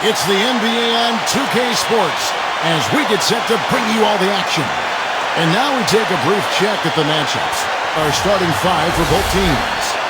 It's the NBA on 2K Sports as we get set to bring you all the action. And now we take a brief check at the matchups. Our starting five for both teams.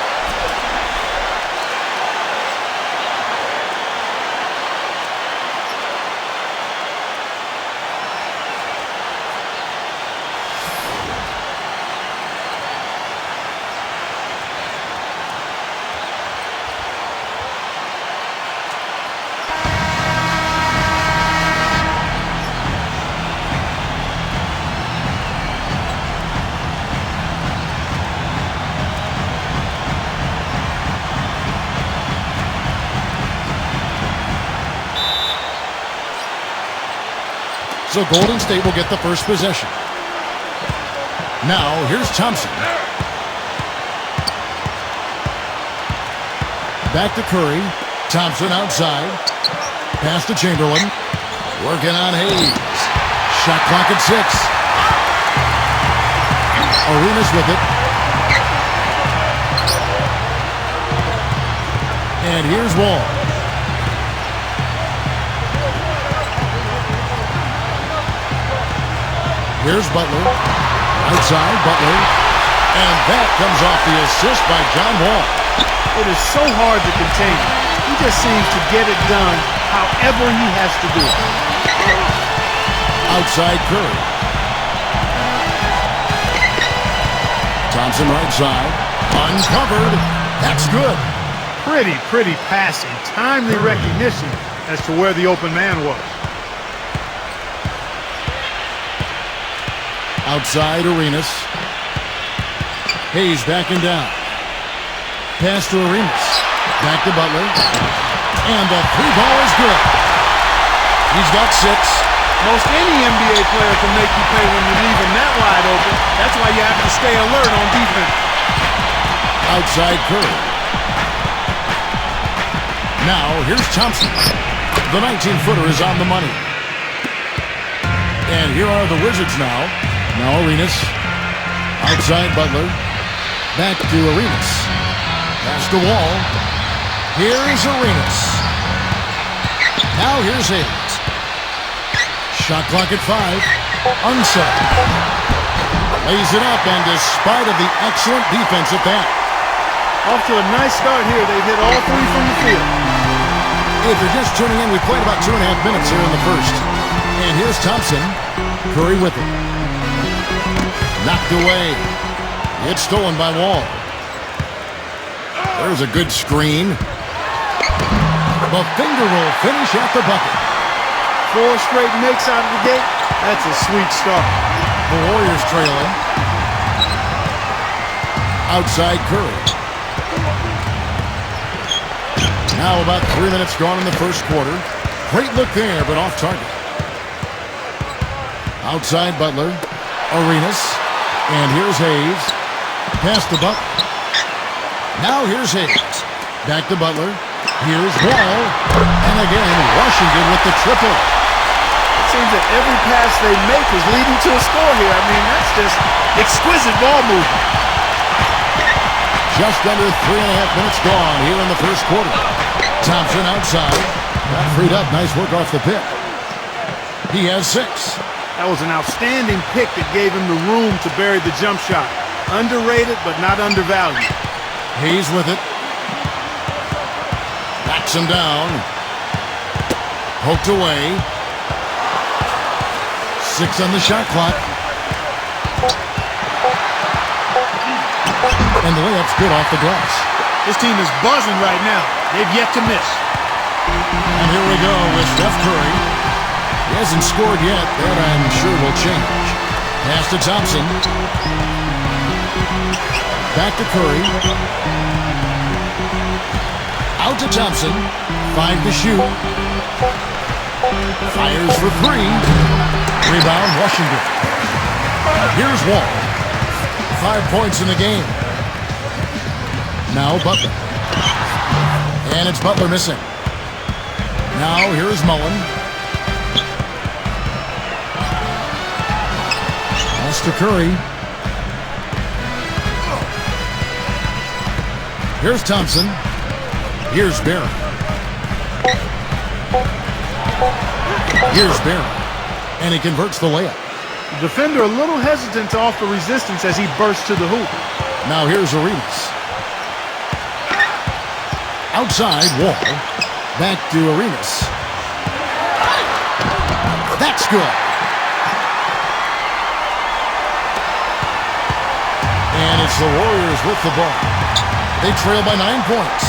So Golden State will get the first possession. Now, here's Thompson. Back to Curry. Thompson outside. Pass to Chamberlain. Working on Hayes. Shot clock at 6. Arenas with it. And here's Wall. Here's Butler. Outside, Butler. And that comes off the assist by John Wall. It is so hard to contain him. He just seems to get it done however he has to do it. Outside Curry. Thompson right side. Uncovered. That's good. Pretty passing. Timely recognition as to where the open man was. Outside Arenas. Hayes backing down. Pass to Arenas. Back to Butler. And the three ball is good. He's got 6. Most any NBA player can make you pay when you leave him that wide open. That's why you have to stay alert on defense. Outside Curry. Now here's Thompson. The 19-footer is on the money. And here are the Wizards now. Now Arenas. Outside Butler. Back to Arenas. Pass to Wall. Here's Arenas. Now here's Hayes. Shot clock at 5. Unset. Lays it up, and despite of the excellent defense at that. Off to a nice start here. They've hit all 3 from the field. If you're just tuning in, we played about 2.5 minutes here in the first. And here's Thompson. Curry with it. Knocked away. It's stolen by Wall. There's a good screen. The finger roll finish at the bucket. 4 straight makes out of the gate. That's a sweet start. The Warriors trailing. Outside Curry. Now about 3 minutes gone in the first quarter. Great look there, but off target. Outside Butler. Arenas. And here's Hayes. Pass to Butler. Now here's Hayes. Back to Butler. Here's Wall. And again, Washington with the triple. It seems that every pass they make is leading to a score here. I mean, that's just exquisite ball movement. Just under 3.5 minutes gone here in the first quarter. Thompson outside. Got freed up. Nice work off the pick. He has 6. That was an outstanding pick that gave him the room to bury the jump shot. Underrated, but not undervalued. Hayes with it. Backs him down. Poked away. 6 on the shot clock. And the layup's good off the glass. This team is buzzing right now. They've yet to miss. And here we go with Steph Curry. He hasn't scored yet. That I'm sure will change. Pass to Thompson. Back to Curry. Out to Thompson. 5 to shoot. Fires for 3. Rebound, Washington. Here's Wall. 5 points in the game. Now Butler. And it's Butler missing. Now here's Mullen. Pass to Curry. Here's Thompson. Here's Barrett. Here's Barron, and he converts the layup. The defender a little hesitant to offer resistance as he bursts to the hoop. Now here's Arenas. Outside, Wall. Back to Arenas. That's good. And it's the Warriors with the ball. They trail by 9 points.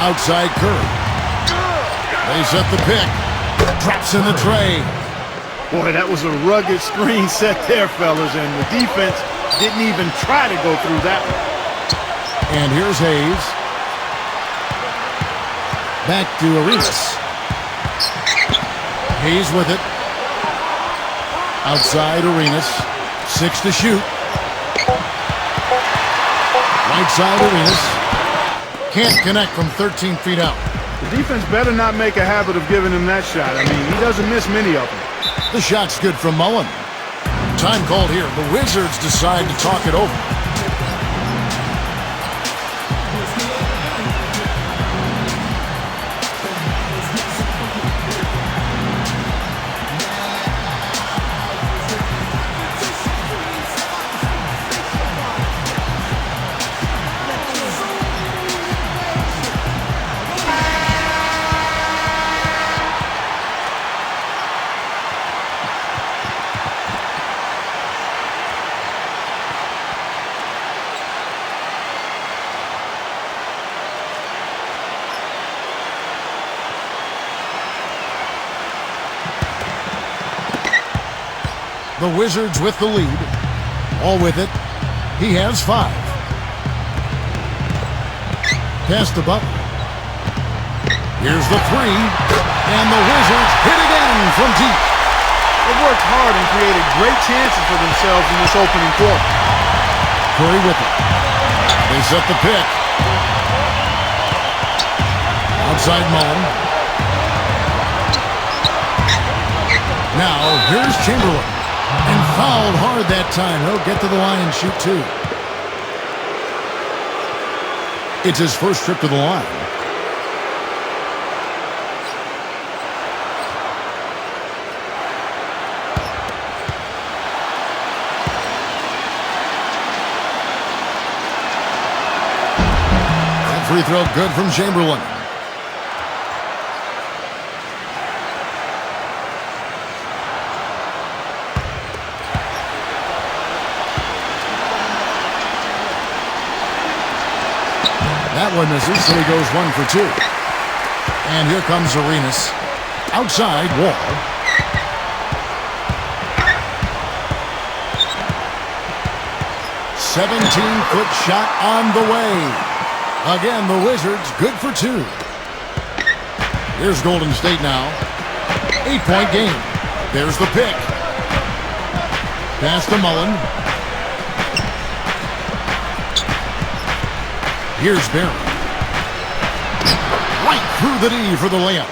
Outside Curry. They set the pick. Drops in the tray. Boy, that was a rugged screen set there, fellas, and the defense didn't even try to go through that one. And here's Hayes. Back to Arenas. Hayes with it. Outside Arenas. 6 to shoot. Right side Arenas. Can't connect from 13 feet out. The defense better not make a habit of giving him that shot. I mean, he doesn't miss many of them. The shot's good from Mullen. Time called here. The Wizards decide to talk it over. The Wizards with the lead. All with it. He has 5. Pass to Butler. Here's the 3. And the Wizards hit again from deep. They worked hard and created great chances for themselves in this opening quarter. Curry with it. They set the pick. Outside Mullen. Now, here's Chamberlain. And fouled hard that time. He'll get to the line and shoot 2. It's his first trip to the line. That free throw good from Chamberlain. That one misses, so he goes 1 for 2. And here comes Arenas. Outside, Wall. "17-foot shot on the way." Again, the Wizards good for 2. Here's Golden State now. 8-point game. There's the pick. Pass to Mullen. Here's Barron. Right through the knee for the layup.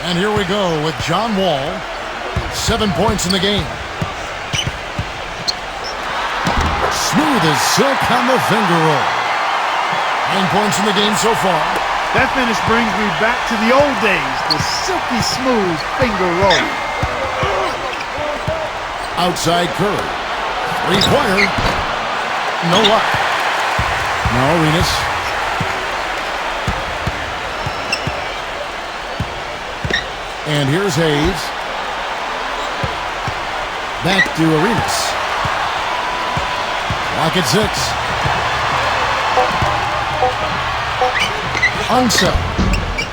And here we go with John Wall. 7 points in the game. Smooth as silk on the finger roll. 9 points in the game so far. That finish brings me back to the old days, the silky smooth finger roll. Outside Curry. 3-pointer. No luck. Now Arenas. And here's Hayes. Back to Arenas. Clock at 6. Unset.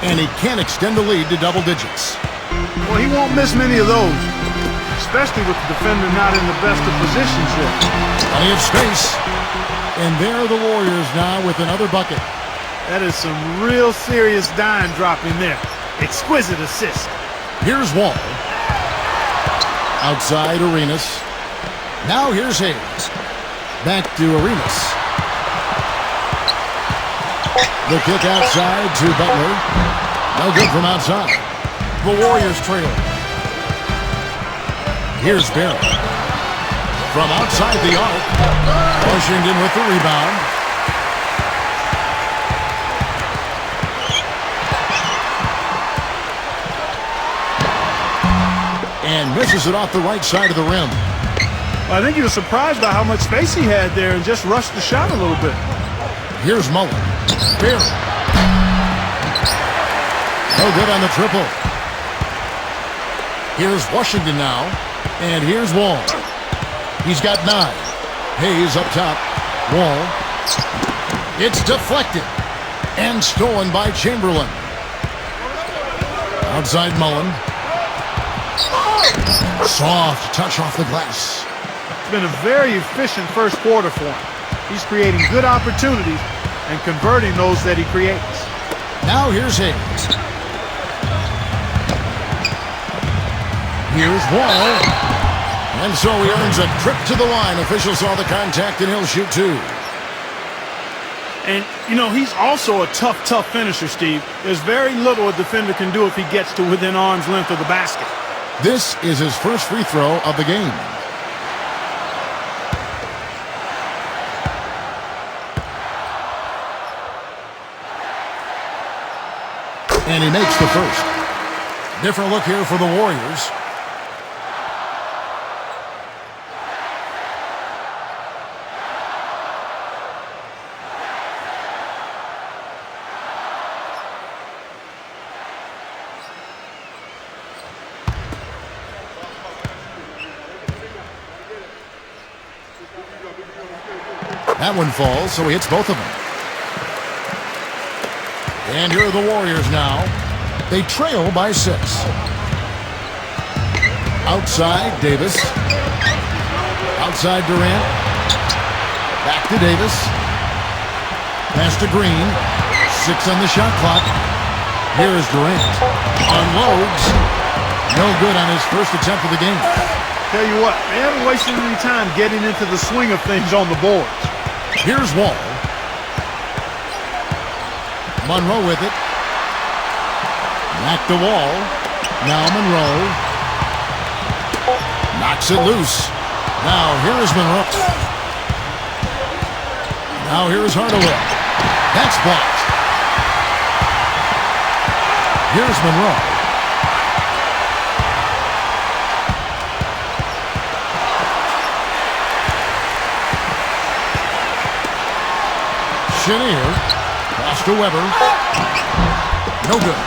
And he can't extend the lead to double digits. Well, he won't miss many of those, especially with the defender not in the best of positions there. Plenty of space. And there are the Warriors now with another bucket. That is some real serious dime dropping there. Exquisite assist. Here's Wall. Outside Arenas. Now here's Hayes. Back to Arenas. The kick outside to Butler. No good from outside. The Warriors trail. Here's Barron. From outside the arc. Washington with the rebound. and misses it off the right side of the rim. I think he was surprised by how much space he had there and just rushed the shot a little bit. Here's Mullen. Barry. No good on the triple. Here's Washington now. And here's Wall. He's got 9. Hayes up top. Wall. It's deflected. And stolen by Chamberlain. Outside Mullen. Soft touch off the glass. It's been a very efficient first quarter for him. He's creating good opportunities and converting those that he creates. Now here's Hayes. Here's Wall. And so he earns a trip to the line. Officials saw the contact, and he'll shoot 2. And, you know, he's also a tough finisher, Steve. There's very little a defender can do if he gets to within arm's length of the basket. This is his first free throw of the game. And he makes the first. Different look here for the Warriors. That one falls, so he hits both of them. And here are the Warriors now. They trail by 6. Outside, Davis. Outside, Durant. Back to Davis. Pass to Green. 6 on the shot clock. Here is Durant. Unloads. No good on his first attempt of the game. Tell you what, they haven't wasted any time getting into the swing of things on the boards. Here's Wall. Monroe with it. Back to Wall. Now Monroe. Knocks it loose. Now here is Monroe. Now here is Hardaway. That's blocked. Here's Monroe. Chenier. Pass to Weber. No good.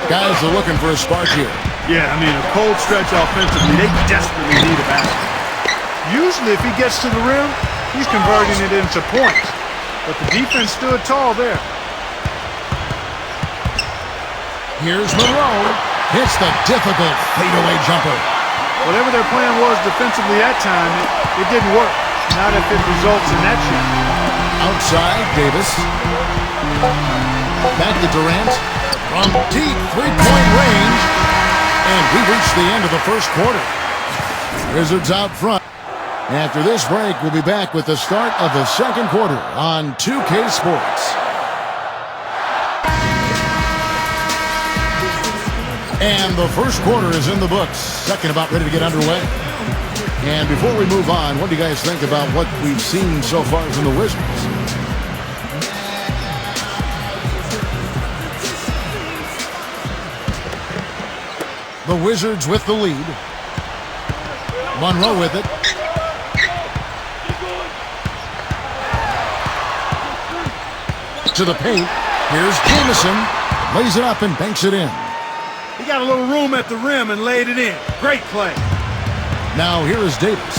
Guys are looking for a spark here. Yeah, I mean, a cold stretch offensively. They desperately need a basket. Usually, if he gets to the rim, he's converting it into points. But the defense stood tall there. Here's Monroe. Hits the difficult fadeaway jumper. Whatever their plan was defensively that time, it didn't work. Not if it results in that shot. Outside, Davis. Back to Durant. From deep three-point range. And we reach the end of the first quarter. Wizards out front. After this break, we'll be back with the start of the second quarter on 2K Sports. And the first quarter is in the books. Second about ready to get underway. And before we move on, what do you guys think about what we've seen so far from the Wizards? The Wizards with the lead. Monroe with it. To the paint. Here's Jamison. Lays it up and banks it in. He got a little room at the rim and laid it in. Great play. Now here is Davis.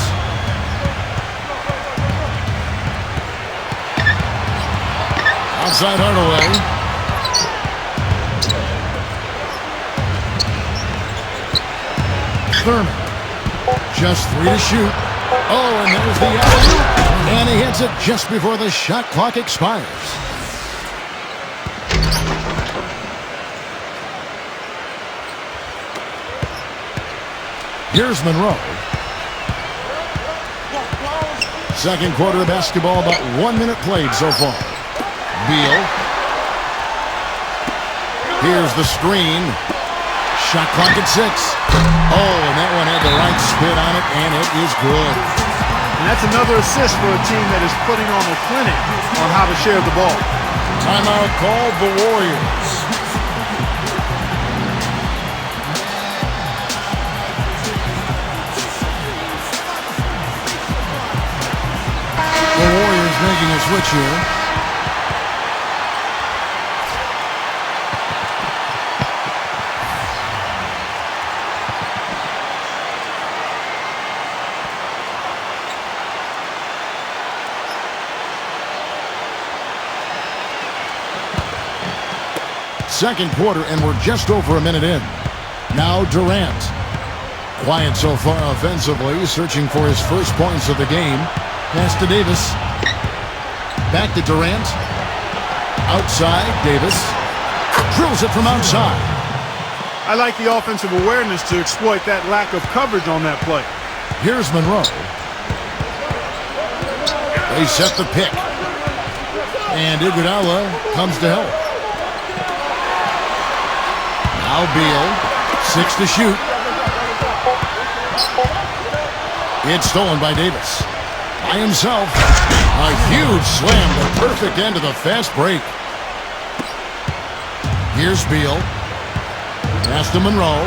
Outside Hardaway. Thurman. Just 3 to shoot. Oh, and there's the alley-oop. And he hits it just before the shot clock expires. Here's Monroe. Second quarter of basketball, about 1 minute played so far. Beal. Here's the screen. Shot clock at 6. Oh, and that one had the right spin on it, and it is good. And that's another assist for a team that is putting on a clinic on how to share the ball. Timeout called the Warriors. switch here. Second quarter, and we're just over a minute in. Now Durant. Quiet so far offensively, searching for his first points of the game. Pass to Davis. Back to Durant. Outside, Davis. Drills it from outside. I like the offensive awareness to exploit that lack of coverage on that play. Here's Monroe. They set the pick. And Iguodala comes to help. Now Beal, 6 to shoot. It's stolen by Davis. By himself, a huge slam, the perfect end of the fast break. Here's Beal. Pass to Monroe.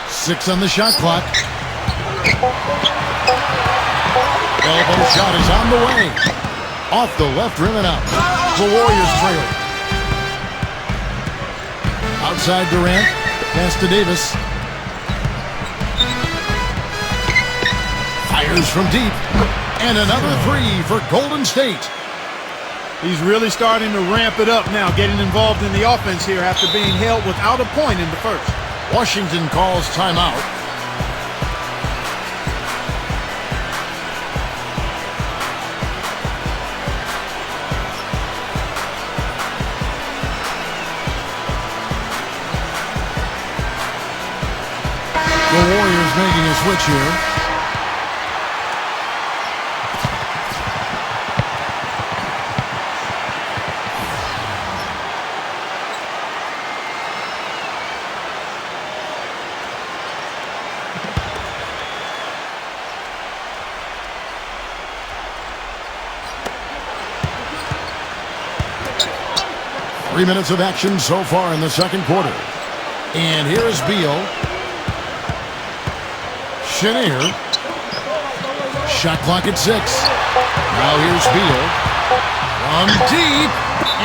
Six on the shot clock. Elbow shot is on the way. Off the left rim and out. The Warriors trail. Outside Durant. Pass to Davis. Fires from deep. And another three for Golden State. He's really starting to ramp it up now, getting involved in the offense here after being held without a point in the first. Washington calls timeout. The Warriors making a switch here. 3 minutes of action so far in the second quarter. And here's Beal. Chenier. Shot clock at 6. Now here's Beal. From deep.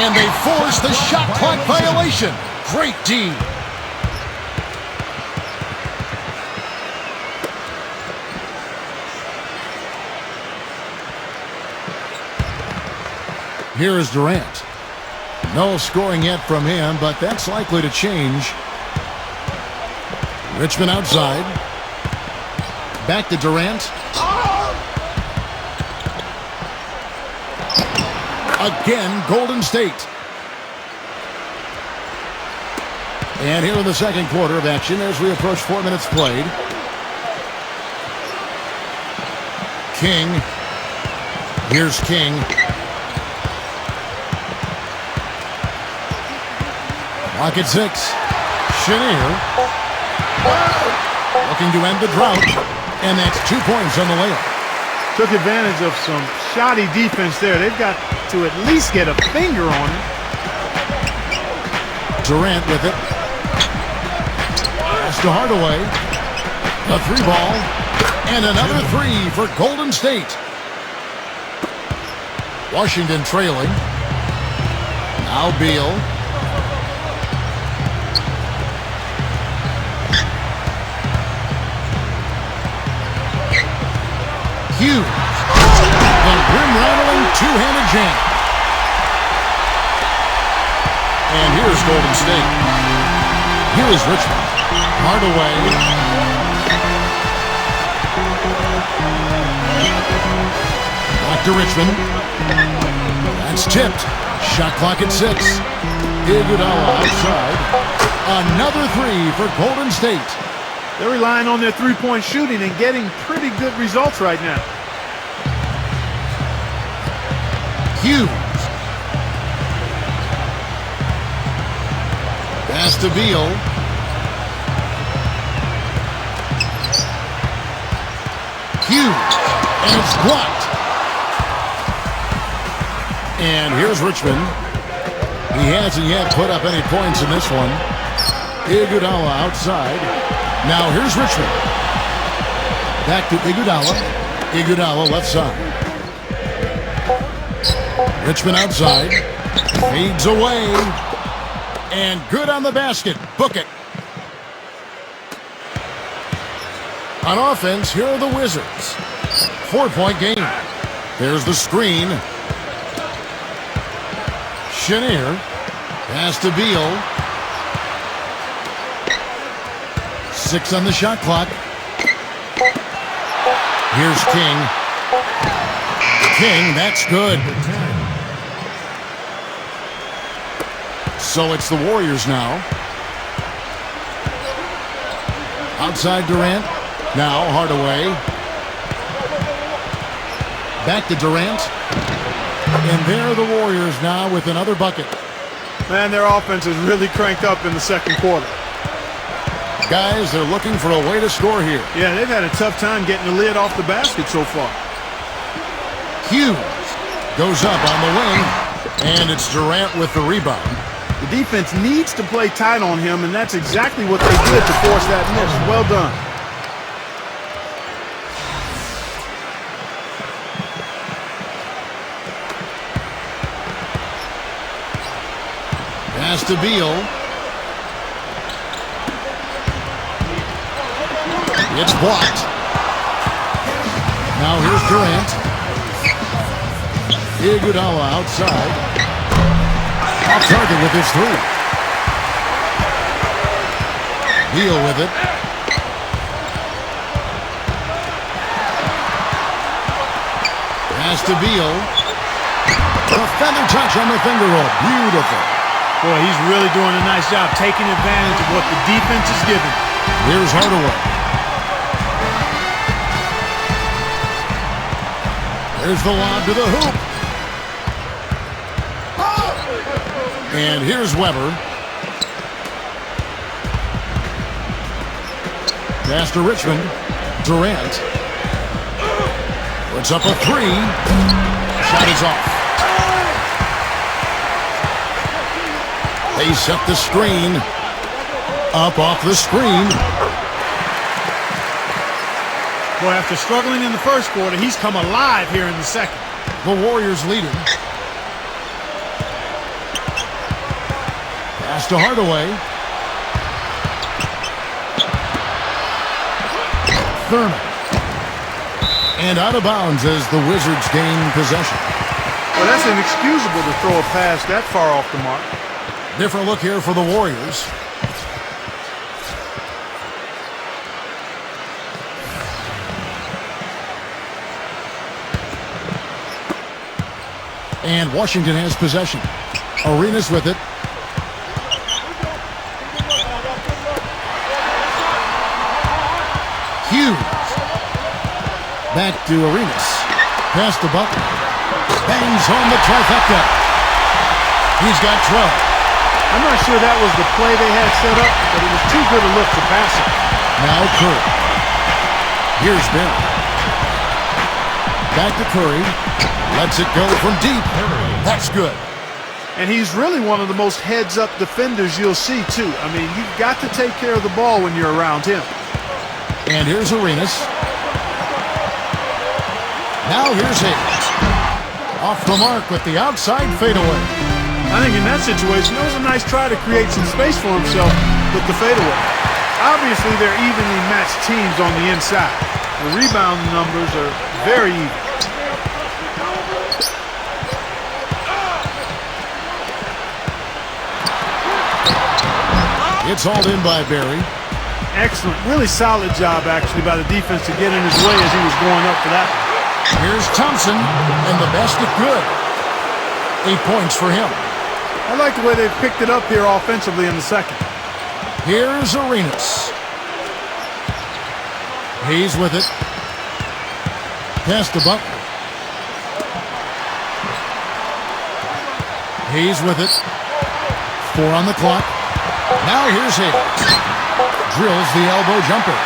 And they force the shot clock violation. Great D. Here is Durant. No scoring yet from him, but that's likely to change. Richmond outside. Back to Durant. Again, Golden State. And here in the second quarter of action as we approach 4 minutes played. King. Here's King. Clock at 6. Chenier. Looking to end the drought. And that's 2 points on the layup. Took advantage of some shoddy defense there. They've got to at least get a finger on it. Durant with it. Pass to Hardaway. A 3-ball. And another 3 for Golden State. Washington trailing. Now Beal. Huge. The rim-rattling two-handed jam. And here's Golden State. Here is Richmond. Hardaway. Back to Richmond. That's tipped. Shot clock at 6. Iguodala outside. Another 3 for Golden State. They're relying on their three-point shooting and getting pretty good results right now. Hughes. Pass to Beal. Hughes. And it's blocked. And here's Richmond. He hasn't yet put up any points in this one. Iguodala outside. Now here's Richmond. Back to Iguodala. Iguodala left side. Richmond outside. Fades away. And good on the basket. Book it. On offense, here are the Wizards. 4-point game. There's the screen. Chenier. Pass to Beal. 6 on the shot clock. Here's King. King, that's good. So it's the Warriors now. Outside Durant. Now Hardaway. Back to Durant. And there are the Warriors now with another bucket. Man, their offense is really cranked up in the second quarter. Guys, they're looking for a way to score here. Yeah, they've had a tough time getting the lid off the basket so far. Hughes goes up on the wing, and it's Durant with the rebound. The defense needs to play tight on him, and that's exactly what they did to force that miss. Well done. Pass to Beal. It's blocked. Now here's Durant. Iguodala outside. Off target with his three. Beal with it. Pass to Beal. The feather touch on the finger roll. Beautiful. Boy, he's really doing a nice job taking advantage of what the defense is giving. Here's Hardaway. There's the lob to the hoop. And here's Weber. Pass to Richmond. Durant. Puts up a three. Shot is off. They set the screen. Up off the screen. Boy, after struggling in the first quarter, he's come alive here in the second. The Warriors leading. Pass to Hardaway. Thurman. And out of bounds as the Wizards gain possession. Well, that's inexcusable to throw a pass that far off the mark. Different look here for the Warriors. And Washington has possession. Arenas with it. Hughes. Back to Arenas. Pass to Butler. Bangs home the trifecta. He's got 12. I'm not sure that was the play they had set up, but it was too good a look to pass it. Now Curry. Here's Bill. Back to Curry. Lets it go from deep. That's good. And he's really one of the most heads-up defenders you'll see, too. I mean, you've got to take care of the ball when you're around him. And here's Arenas. Now here's Hayes. Off the mark with the outside fadeaway. I think in that situation, it was a nice try to create some space for himself with the fadeaway. Obviously, they're evenly matched teams on the inside. The rebound numbers are very even. It's hauled in by Barry. Excellent. Really solid job, actually, by the defense to get in his way as he was going up for that one. Here's Thompson, and the basket good. 8 points for him. I like the way they've picked it up here offensively in the second. Here's Arenas. Hayes with it. Pass to Butler. Hayes with it. 4 on the clock. Now here's Hayes. Drills the elbow jumper.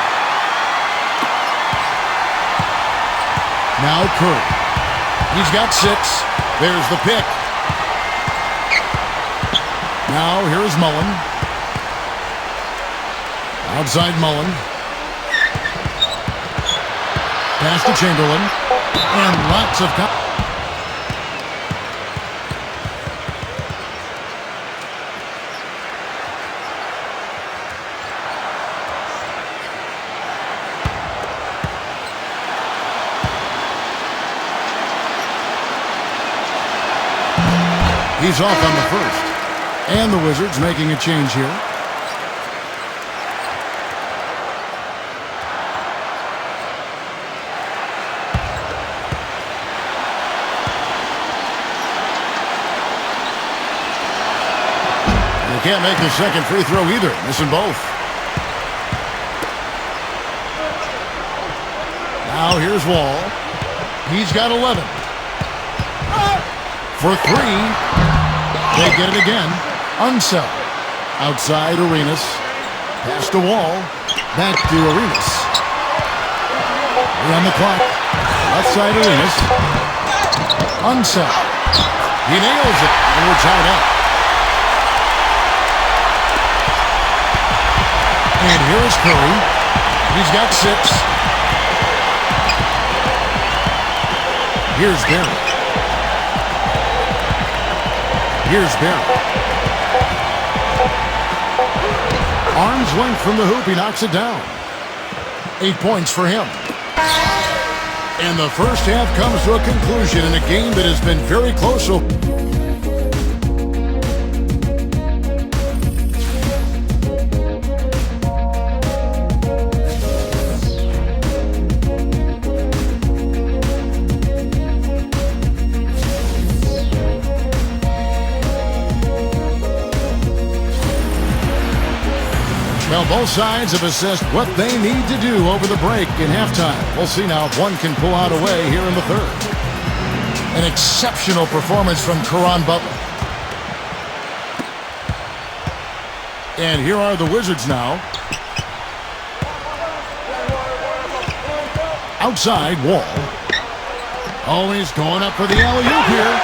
Now Curry. He's got 6. There's the pick. Now here's Mullen. Outside Mullen. Pass to Chamberlain. And lots of... He's off on the first. And the Wizards making a change here. They can't make the second free throw either. Missing both. Now here's Wall. He's got 11. For three. They get it again. Unsell. Outside Arenas. Pass to Wall. Back to Arenas. On the clock. Left side Arenas. Unsell. He nails it. And we're tied up. And here is Curry. He's got 6. Here's Barrett. Here's Barrett. Arm's length from the hoop. He knocks it down. 8 points for him. And the first half comes to a conclusion in a game that has been very close. Well, both sides have assessed what they need to do over the break in halftime. We'll see now if one can pull out a way here in the third. An exceptional performance from Caron Butler. And here are the Wizards now. Outside Wall. Oh, he's going up for the alley-oop here.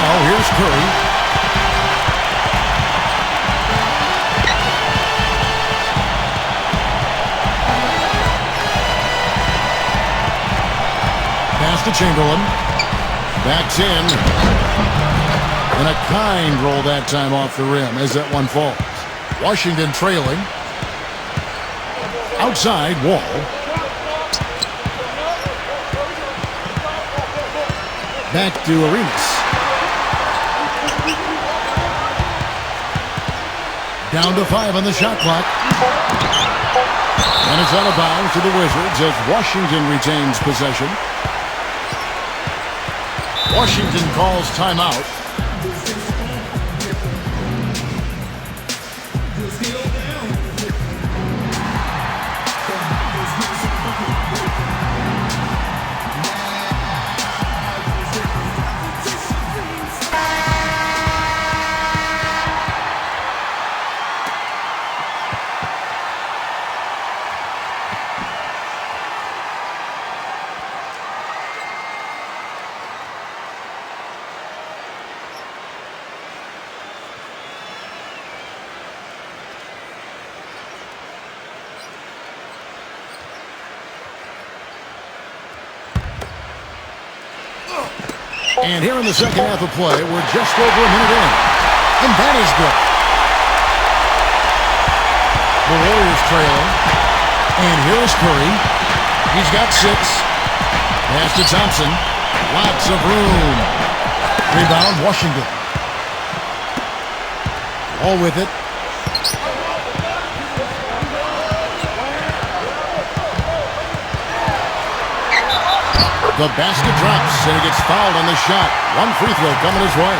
Now here's Curry. Pass to Chamberlain. Backs in. And a kind roll that time off the rim as that one falls. Washington trailing. Outside Wall. Back to Arenas. Down to 5 on the shot clock. And it's out of bounds to the Wizards as Washington retains possession. Washington calls timeout. And here in the second half of play, we're just over a minute in. And that is good. The Warriors trailing. And here's Curry. He's got 6. Pass to Thompson. Lots of room. Rebound, Washington. All with it. The basket drops, and he gets fouled on the shot. One free throw coming his way.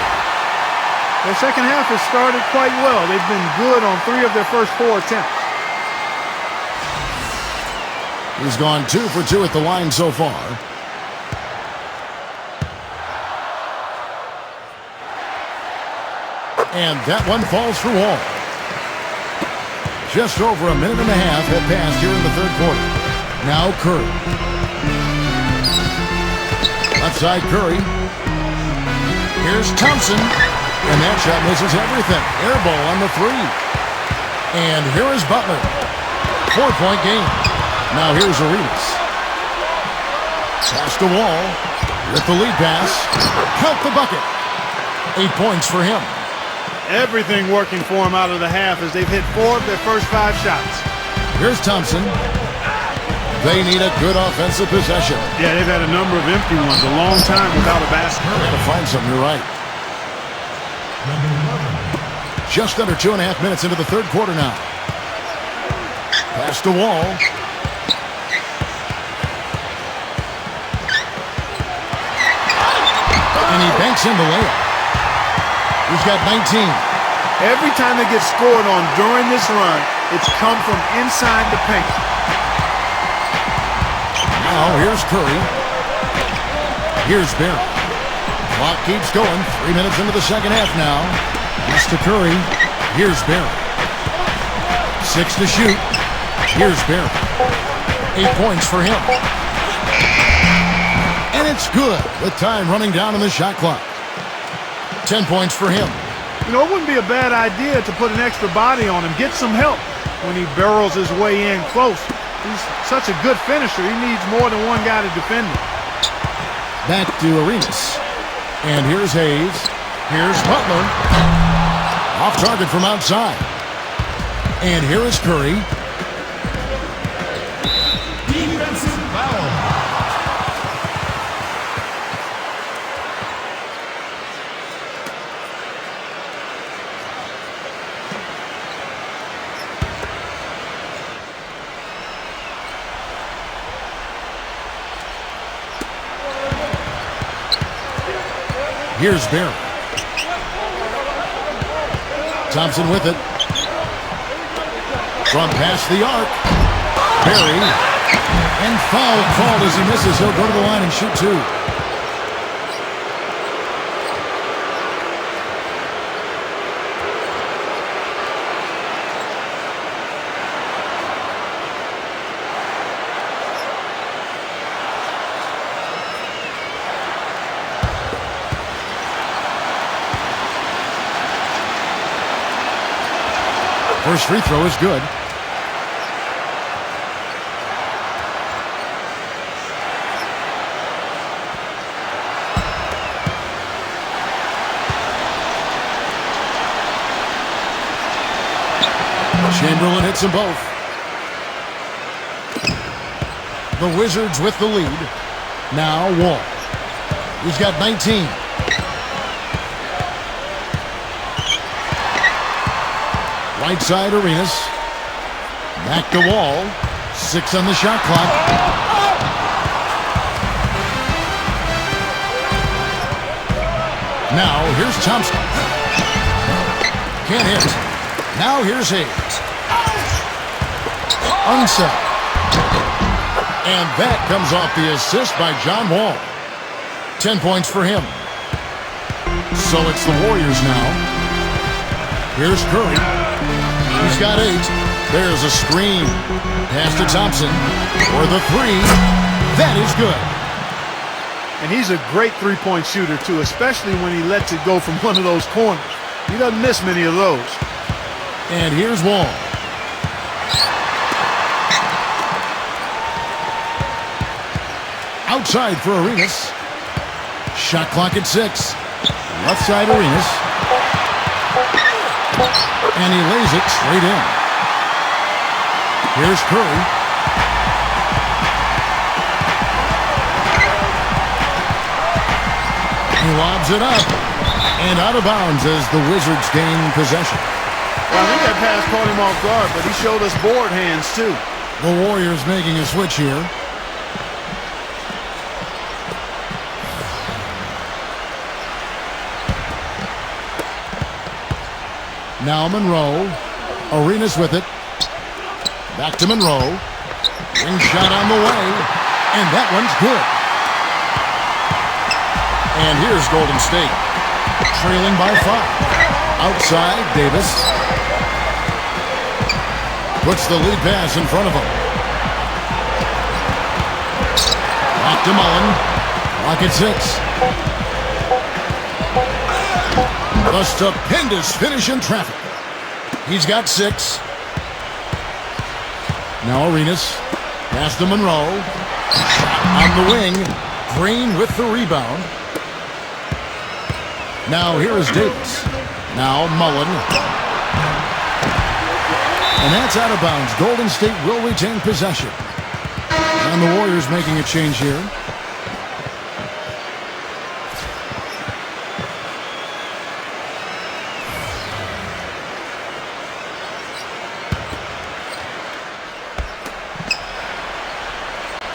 The second half has started quite well. They've been good on 3 of their first 4 attempts. He's gone 2 for 2 at the line so far. And that one falls for Wall. Just over a minute and a half have passed here in the third quarter. Now Curry. Outside Curry. Here's Thompson. And that shot misses everything. Air ball on the three. And here is Butler. 4-point game. Now here's Arenas. Pass to Wall. With the lead pass. Count the bucket. 8 points for him. Everything working for him out of the half as they've hit 4 of their first 5 shots. Here's Thompson. They need a good offensive possession. Yeah, they've had a number of empty ones, a long time without a basket. Got to find something, you're right. Just under 2.5 minutes into the third quarter now. Pass to Wall. And he banks in the layup. He's got 19. Every time they get scored on during this run, it's come from inside the paint. Now here's Curry. Here's Barry. Clock keeps going. 3 minutes into the second half now. Pass to Curry. Here's Barry. 6 to shoot. Here's Barry. 8 points for him. And it's good with time running down on the shot clock. 10 points for him. You know, it wouldn't be a bad idea to put an extra body on him, get some help when he barrels his way in close. He's such a good finisher. He needs more than one guy to defend him. Back to Arenas. And here's Hayes. Here's Butler. Off target from outside. And here is Curry. Defensive foul. Here's Barry. Thompson with it. From past the arc. Barry. And foul called as he misses. He'll go to the line and shoot 2. First free throw is good. Chamberlain hits them both. The Wizards with the lead. Now Wall. He's got 19. Right side Arenas. Back to Wall. 6 on the shot clock. Now here's Thompson. Can't hit. Now here's Hayes. Unset. And that comes off the assist by John Wall. 10 points for him. So it's the Warriors now. Here's Curry. He's got 8. There's a screen. Pass to Thompson for the 3. That is good. And he's a great three-point shooter, too, especially when he lets it go from one of those corners. He doesn't miss many of those. And here's Wall. Outside for Arenas. Shot clock at 6. Left side Arenas. And he lays it straight in. Here's Curry. He lobs it up. And out of bounds as the Wizards gain possession. Well, I think that pass caught him off guard, but he showed us board hands, too. The Warriors making a switch here. Now Monroe. Arenas with it. Back to Monroe. Ring shot on the way. And that one's good. And here's Golden State. Trailing by 5. Outside, Davis. Puts the lead pass in front of him. Back to Mullen. Clock at 6. A stupendous finish in traffic. He's got 6. Now Arenas. Pass to Monroe. On the wing. Green with the rebound. Now here is Davis. Now Mullen. And that's out of bounds. Golden State will retain possession. And the Warriors making a change here.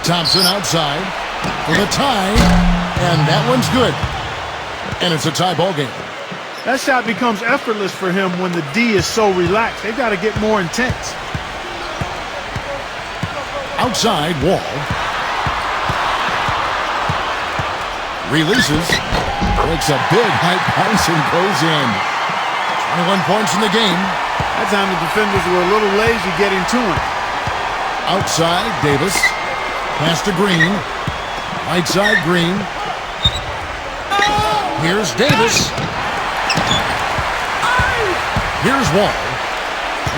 Thompson outside for the tie, and that one's good. And it's a tie ball game. That shot becomes effortless for him when the D is so relaxed. They've got to get more intense. Outside, Wall. Releases. Takes a big high bounce and goes in. 21 points in the game. That time the defenders were a little lazy getting to him. Outside, Davis. Pass to Green. Right side, Green. Here's Davis. Here's Wall.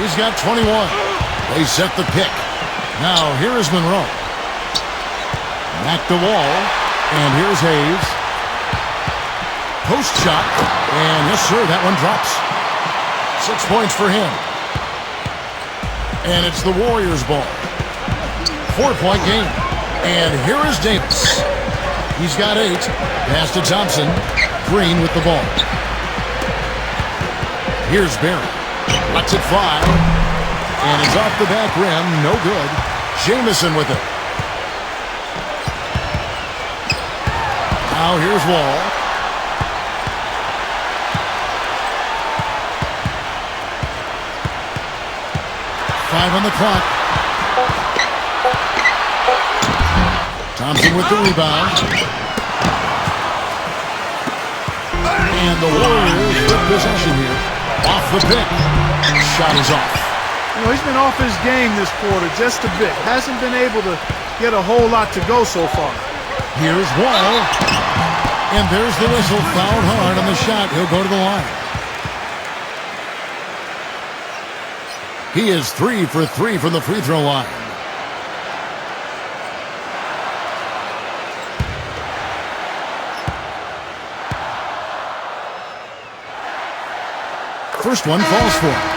He's got 21. They set the pick. Now, here is Monroe. Back to Wall. And here's Hayes. Post shot. And yes, sir, that one drops. 6 points for him. And it's the Warriors' ball. 4-point game. And here is Davis. He's got 8. Pass to Thompson. Green with the ball. Here's Barry. Lets it fly. And it's off the back rim. No good. Jamison with it. Now here's Wall. Five on the clock. Thompson with the rebound. And the Warriors with possession here. Off the pick. Shot is off. You know, he's been off his game this quarter just a bit. Hasn't been able to get a whole lot to go so far. Here's Wall. And there's the whistle. Fouled hard on the shot. He'll go to the line. He is 3 for 3 from the free throw line. First one falls for him.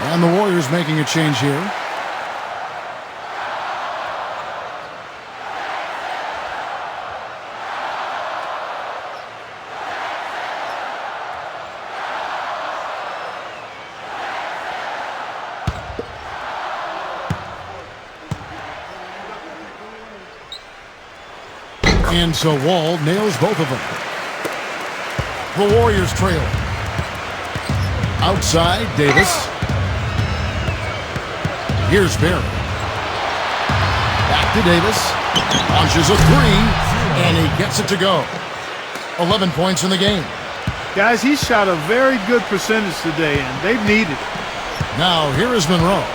And the Warriors making a change here. And so Wall nails both of them. The Warriors trail. Outside, Davis. Here's Barry. Back to Davis. Launches a 3, and he gets it to go. 11 points in the game. Guys, he shot a very good percentage today, and they've needed it. Now, here is Monroe.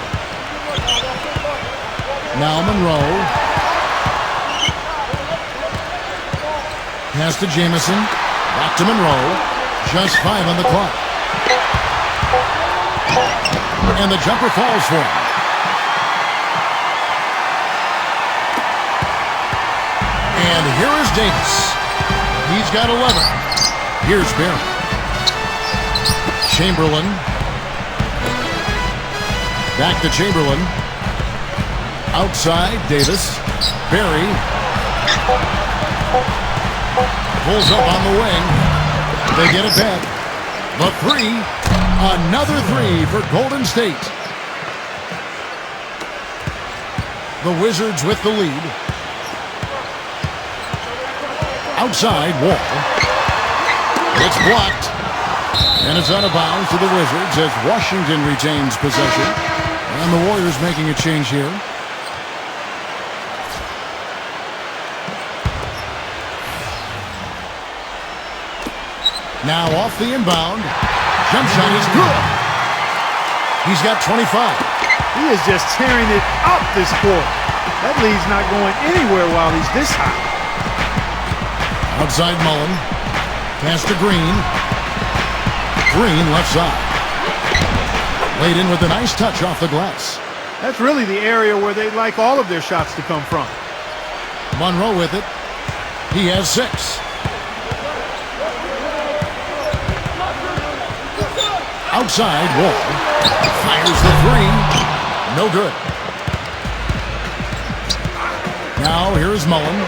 Now Monroe. Pass to Jamison. Back to Monroe. Just 5 on the clock. And the jumper falls for him. And here is Davis. He's got 11. Here's Barry. Chamberlain. Back to Chamberlain. Outside, Davis. Barry. Pulls up on the wing. They get it back. The 3. Another 3 for Golden State. The Wizards with the lead. Outside, Wall. It's blocked. And it's out of bounds to the Wizards as Washington retains possession. And the Warriors making a change here. Now off the inbound. Jump shot is good. He's got 25. He is just tearing it up this quarter. That lead's not going anywhere while he's this high. Outside Mullen. Pass to Green. Green left side. Laid in with a nice touch off the glass. That's really the area where they like all of their shots to come from. Monroe with it. He has 6. Outside, Wall. Fires the 3. No good. Now here's Mullen.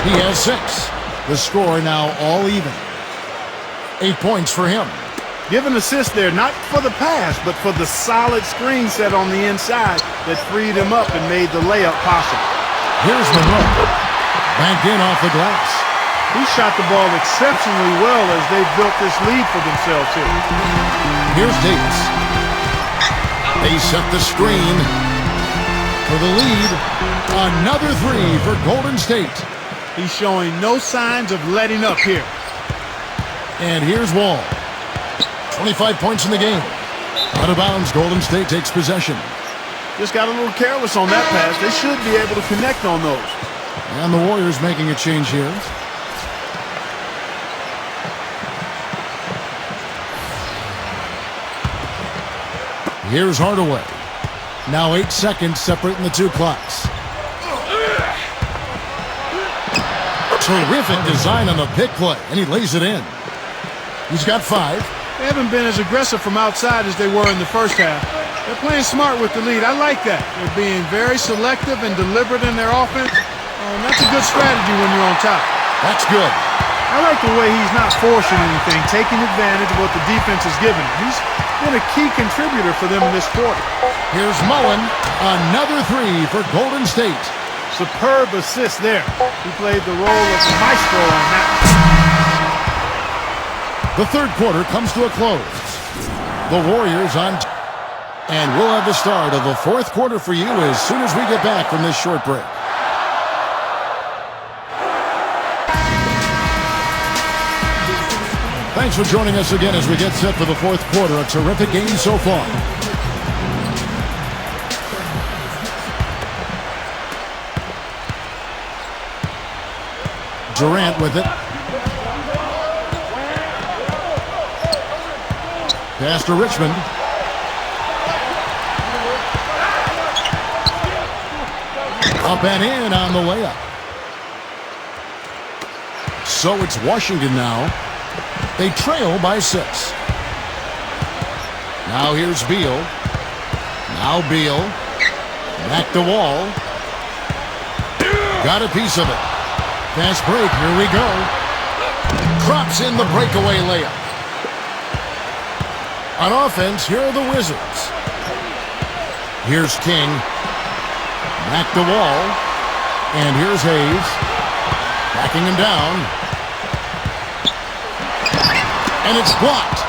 He has 6. The score now all even. 8 points for him. Give an assist there, not for the pass, but for the solid screen set on the inside that freed him up and made the layup possible. Here's Monroe. Banked in off the glass. He shot the ball exceptionally well as they've built this lead for themselves here. Here's Davis. They set the screen for the lead. Another 3 for Golden State. He's showing no signs of letting up here. And here's Wall. 25 points in the game. Out of bounds, Golden State takes possession. Just got a little careless on that pass. They should be able to connect on those. And the Warriors making a change here. Here's Hardaway. Now 8 seconds separating the 2 clocks. Terrific design on the pick play, and he lays it in. He's got 5. They haven't been as aggressive from outside as they were in the first half. They're playing smart with the lead. I like that. They're being very selective and deliberate in their offense. That's a good strategy when you're on top. That's good. I like the way he's not forcing anything, taking advantage of what the defense is giving him. He's been a key contributor for them in this quarter. Here's Mullen. Another 3 for Golden State. Superb assist there. He played the role of maestro on that. The third quarter comes to a close. The Warriors on and we'll have the start of the fourth quarter for you as soon as we get back from this short break. Thanks for joining us again as we get set for the fourth quarter. A terrific game so far. Durant with it. Pass to Richmond. Up and in on the layup. So it's Washington now. They trail by 6. Now here's Beal. Now Beal. Back to Wall. Got a piece of it. Fast break. Here we go. Drops in the breakaway layup. On offense, here are the Wizards. Here's King. Back to Wall. And here's Hayes. Backing him down. And it's blocked.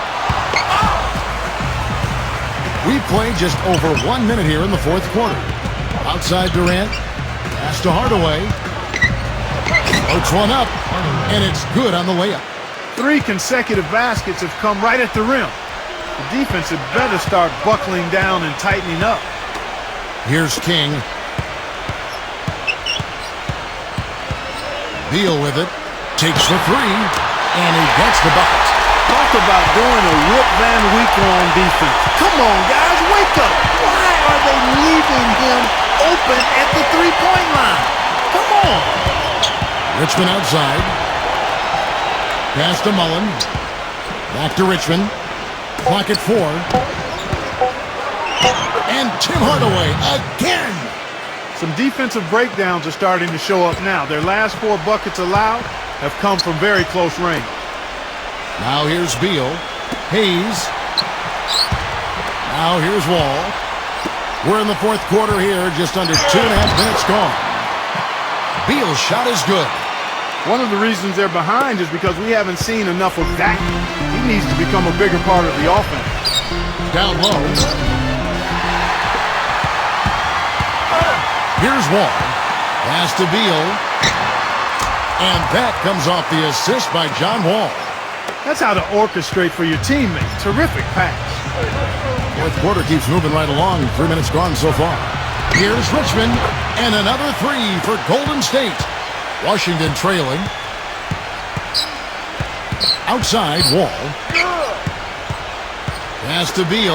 We played just over 1 minute here in the fourth quarter. Outside Durant. Pass to Hardaway. Floats one up. And it's good on the layup. 3 consecutive baskets have come right at the rim. The defense had better start buckling down and tightening up. Here's King. Beal with it. Takes the 3. And he gets the bucket. Talk about doing a Rip Van Winkle on defense. Come on, guys, wake up. Why are they leaving him open at the three-point line? Come on. Richmond outside. Pass to Mullen. Back to Richmond. Clock at 4. And Tim Hardaway again. Some defensive breakdowns are starting to show up now. Their last 4 buckets allowed have come from very close range. Now here's Beal. Hayes. Now here's Wall. We're in the fourth quarter here, just under 2.5 minutes gone. Beal's shot is good. One of the reasons they're behind is because we haven't seen enough of that. He needs to become a bigger part of the offense. Down low. Here's Wall. Pass to Beal. And that comes off the assist by John Wall. That's how to orchestrate for your teammate. Terrific pass. Fourth quarter keeps moving right along. 3 minutes gone so far. Here's Richmond. And another 3 for Golden State. Washington trailing. Outside, Wall. Pass to Beal.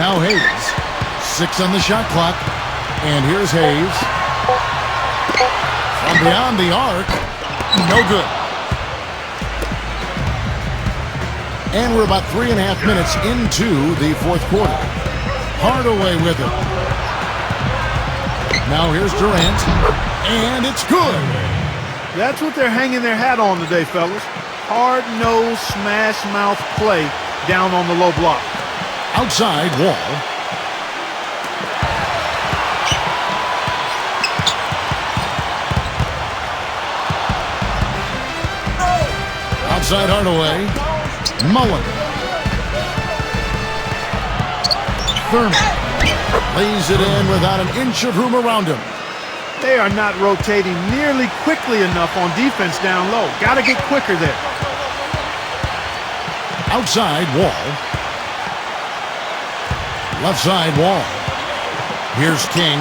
Now Hayes. 6 on the shot clock. And here's Hayes. From beyond the arc. No good. And we're about 3.5 minutes into the fourth quarter. Hardaway with it. Now here's Durant. And it's good. That's what they're hanging their hat on today, fellas. Hard-nosed, smash-mouth play down on the low block. Outside Wall. Outside Hardaway. Mullen. Thurman lays it in without an inch of room around him. They are not rotating nearly quickly enough on defense down low. Got to get quicker there. Outside Wall. Left side Wall. Here's King.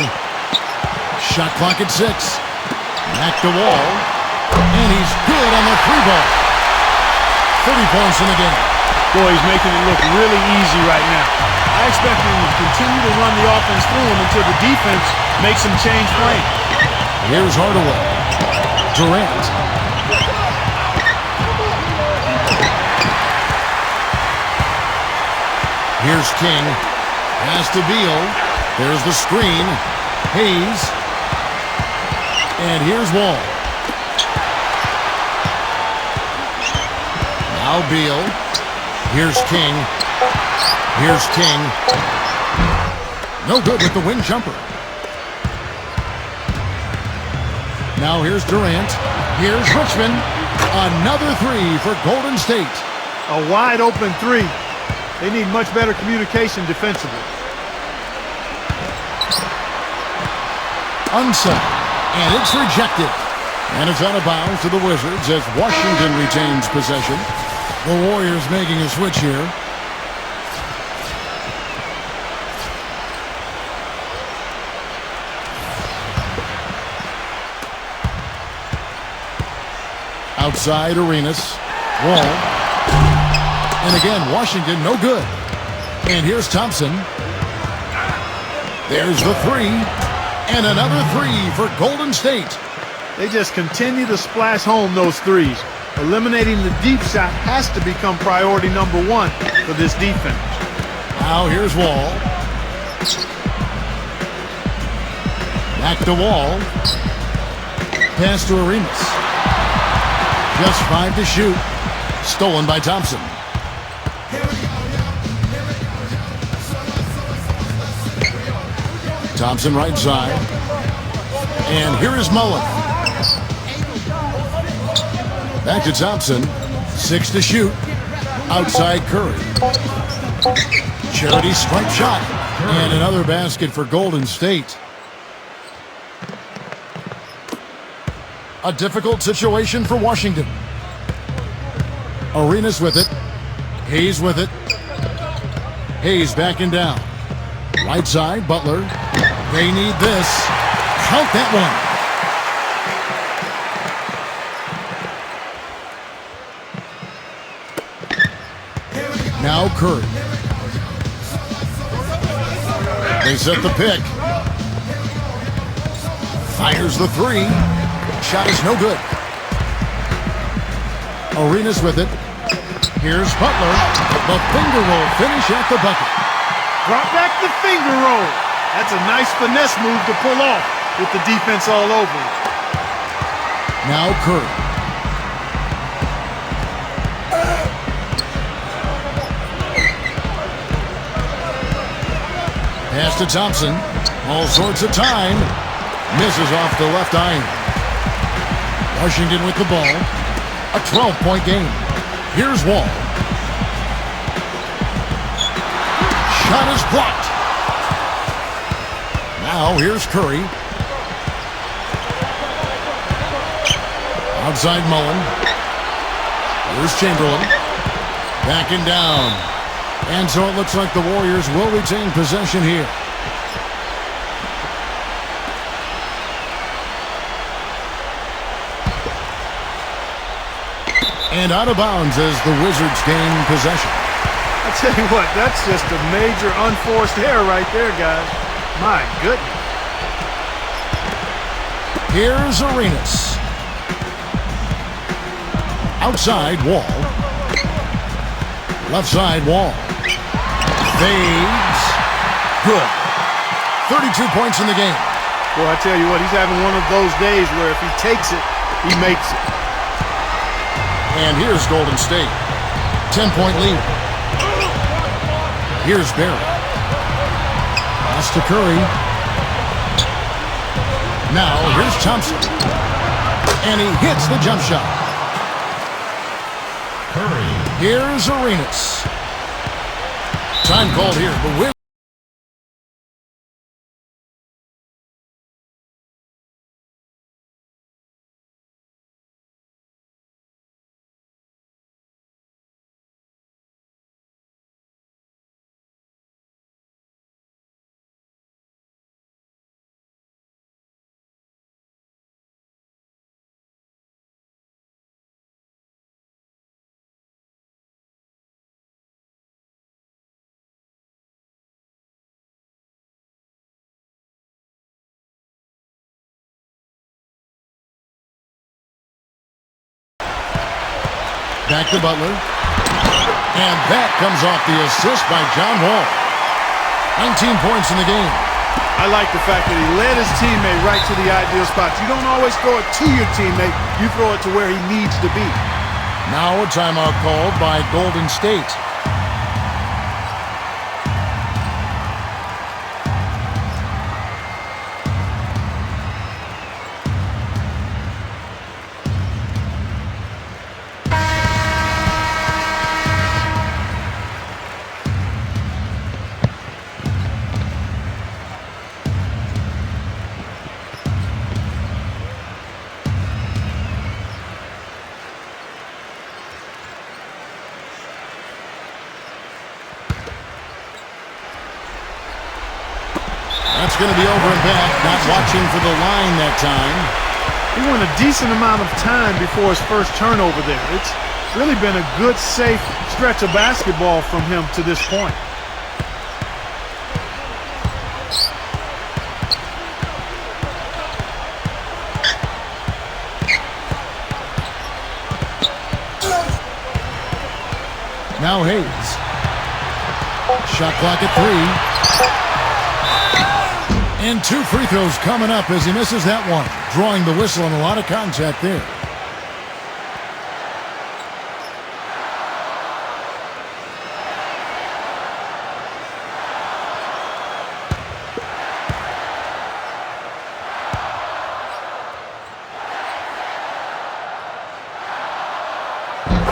Shot clock at 6. Back to Wall. And he's good on the 3-ball. 30 points in the game. Boy, he's making it look really easy right now. I expect him to continue to run the offense through him until the defense makes him change plane. Here's Hardaway. Durant. Here's King. Pass to Beal. There's the screen. Hayes. And here's Wall. Now Beal. Here's King. Here's King. No good with the wing jumper. Now here's Durant. Here's Richmond. Another 3 for Golden State. A wide open 3. They need much better communication defensively. Unset. And it's rejected. And it's out of bounds to the Wizards as Washington retains possession. The Warriors making a switch here. Outside Arenas. Wall. And again, Washington no good. And here's Thompson. There's the 3. And another 3 for Golden State. They just continue to splash home those threes. Eliminating the deep shot has to become priority number 1 for this defense. Now here's Wall. Back to Wall. Pass to Arenas. Just 5 to shoot. Stolen by Thompson. Thompson right side. And here is Mullen. Back to Thompson. 6 to shoot. Outside Curry. Charity stripe shot. And another basket for Golden State. A difficult situation for Washington. Arenas with it. Hayes with it. Hayes backing down. Right side, Butler. They need this. Count that one. Now Curry. They set the pick. Fires the 3. Shot is no good. Arenas with it. Here's Butler. The finger roll finish at the bucket. Drop back the finger roll. That's a nice finesse move to pull off with the defense all over it. Now Curry. Pass to Thompson. All sorts of time. Misses off the left iron. Washington with the ball. A 12-point game. Here's Wall. Shot is blocked. Now here's Curry. Outside Mullen. Here's Chamberlain. Backing down. And so it looks like the Warriors will retain possession here. And out of bounds as the Wizards gain possession. I tell you what, that's just a major unforced error right there, guys. My goodness. Here's Arenas. Outside Wall. Left side Wall. Fades. Good. 32 points in the game. Boy, I tell you what, he's having one of those days where if he takes it, he makes it. And here's Golden State. 10-point lead. Here's Barry. Pass to Curry. Now here's Thompson. And he hits the jump shot. Curry. Here's Arenas. Time called here. The Wizards. Back to Butler. And that comes off the assist by John Wall. 19 points in the game. I like the fact that he led his teammate right to the ideal spots. You don't always throw it to your teammate. You throw it to where he needs to be. Now a timeout called by Golden State. That's going to be over and back. Not watching for the line that time. He went a decent amount of time before his first turnover there. It's really been a good, safe stretch of basketball from him to this point. Now Hayes. Shot clock at 3. And 2 free throws coming up as he misses that one. Drawing the whistle and a lot of contact there.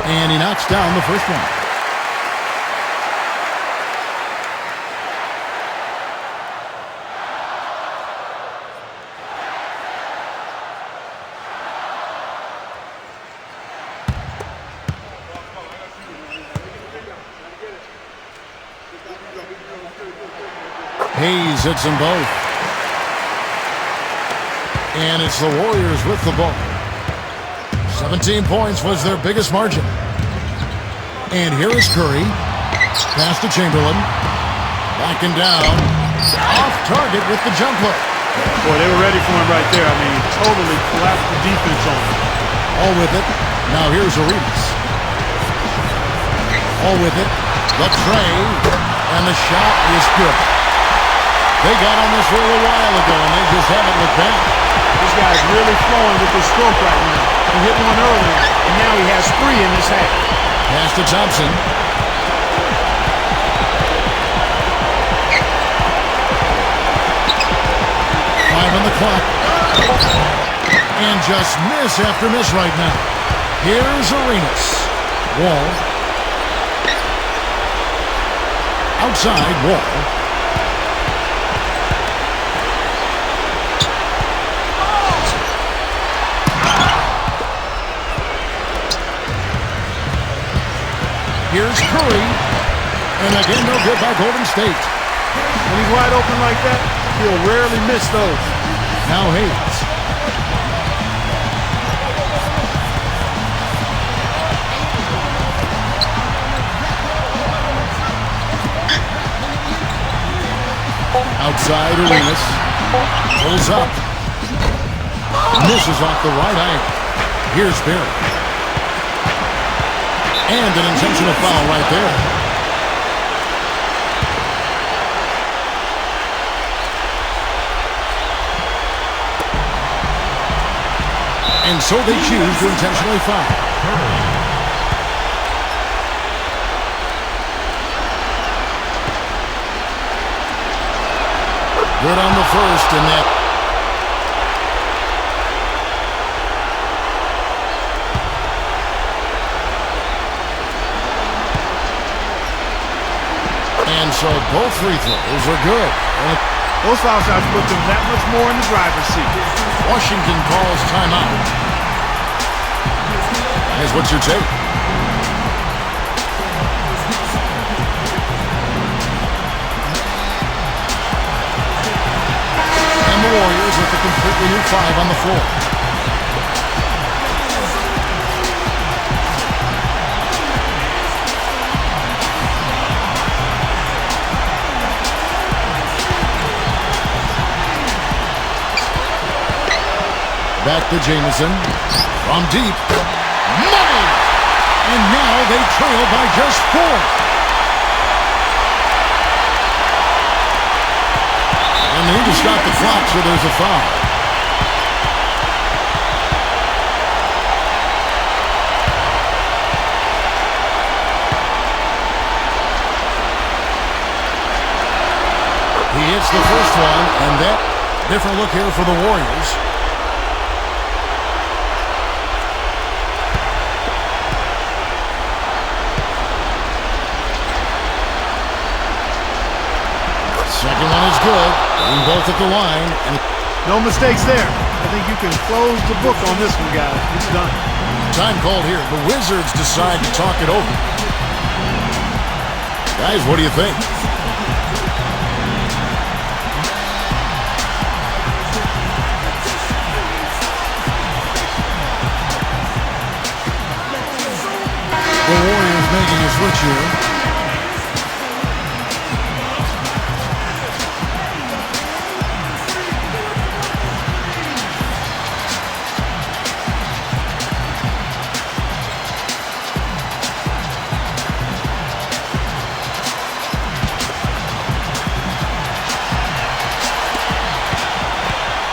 And he knocks down the first one. Hayes hits them both. And it's the Warriors with the ball. 17 points was their biggest margin. And here is Curry. Pass to Chamberlain. Backing down. Off target with the jump hook. Boy, they were ready for him right there. I mean, totally collapsed the defense on him. All with it. Now here's Arenas. All with it. The tray. And the shot is good. They got on this a little while ago, and they just haven't looked back. This guy's really flowing with his stroke right now. He hit one earlier, and now he has 3 in this half. Pass to Thompson. 5 on the clock. And just miss after miss right now. Here's Arenas. Wall. Outside Wall. Here's Curry. And again, no good by Golden State. When he's wide open like that, he'll rarely miss those. Now Hayes. Outside Arenas. Pulls up. Misses off the right angle. Here's Barry. And an intentional foul right there. And so they choose to intentionally foul. Good on the first in that. And so both free throws are good. Those foul shots put them that much more in the driver's seat. Washington calls timeout. Guys, what's your take? And the Warriors with a completely new five on the floor. Back to Jamison. From deep. Money! And now they trail by just 4. And they need to stop the clock, so there's a foul. He hits the first one, and that different look here for the Warriors. Second one is good. And both at the line. And no mistakes there. I think you can close the book on this one, guys. It's done. Time called here. The Wizards decide to talk it over. Guys, what do you think? The Warriors making a switch here.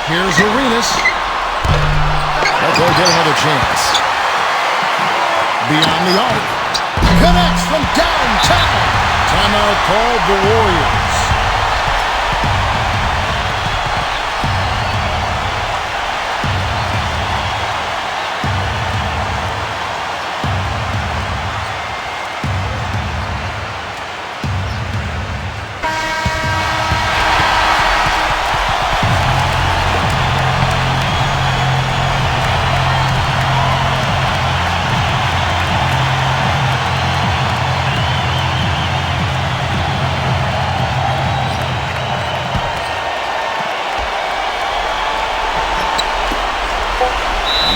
Here's Arenas. They'll get another chance. Beyond the arc. Connects from downtown. Timeout called the Warriors.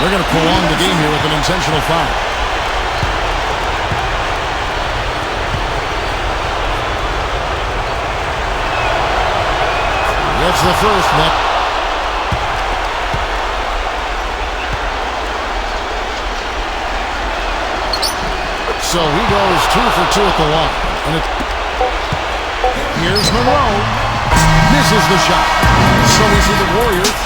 They're going to prolong the game here with an intentional foul. That's the first net. So he goes 2 for 2 at the line. And here's Monroe. Misses the shot. So we see the Warriors